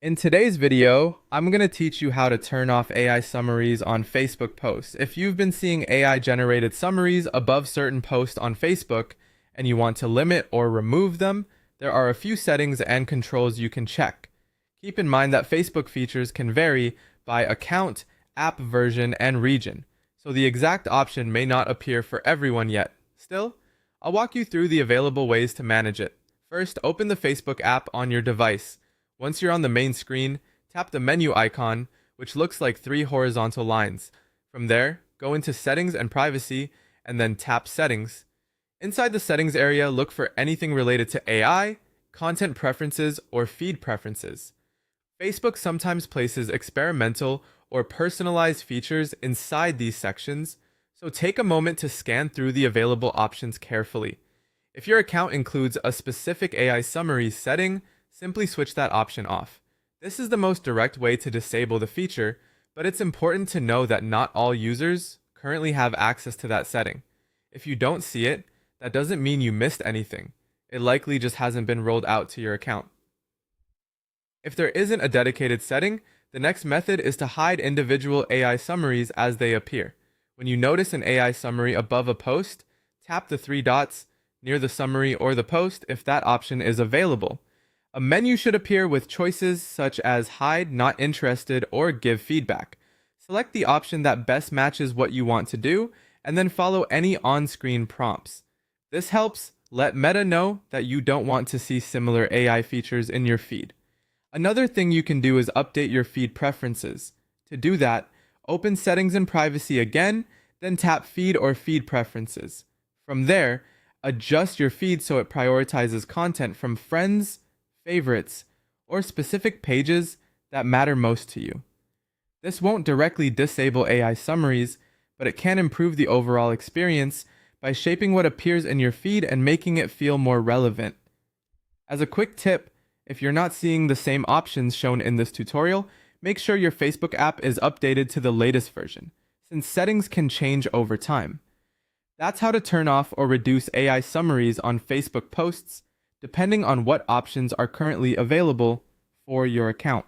In today's video, I'm going to teach you how to turn off AI summaries on Facebook posts. If you've been seeing AI generated summaries above certain posts on Facebook and you want to limit or remove them, there are a few settings and controls you can check. Keep in mind that Facebook features can vary by account, app version, and region, so the exact option may not appear for everyone yet. Still, I'll walk you through the available ways to manage it. First, open the Facebook app on your device. Once you're on the main screen, tap the menu icon, which looks like three horizontal lines. From there, go into Settings and Privacy, and then tap Settings. Inside the Settings area, look for anything related to AI, content preferences, or feed preferences. Facebook sometimes places experimental or personalized features inside these sections, so take a moment to scan through the available options carefully. If your account includes a specific AI summary setting, simply switch that option off. This is the most direct way to disable the feature, but it's important to know that not all users currently have access to that setting. If you don't see it, that doesn't mean you missed anything. It likely just hasn't been rolled out to your account. If there isn't a dedicated setting, the next method is to hide individual AI summaries as they appear. When you notice an AI summary above a post, tap the three dots near the summary or the post if that option is available. A menu should appear with choices such as hide, not interested, or give feedback. Select the option that best matches what you want to do, and then follow any on-screen prompts. This helps let Meta know that you don't want to see similar AI features in your feed. Another thing you can do is update your feed preferences. To do that, open Settings and Privacy again, then tap Feed or Feed Preferences. From there, adjust your feed so it prioritizes content from friends, favorites, or specific pages that matter most to you. This won't directly disable AI summaries, but it can improve the overall experience by shaping what appears in your feed and making it feel more relevant. As a quick tip, if you're not seeing the same options shown in this tutorial, make sure your Facebook app is updated to the latest version, since settings can change over time. That's how to turn off or reduce AI summaries on Facebook posts, depending on what options are currently available for your account.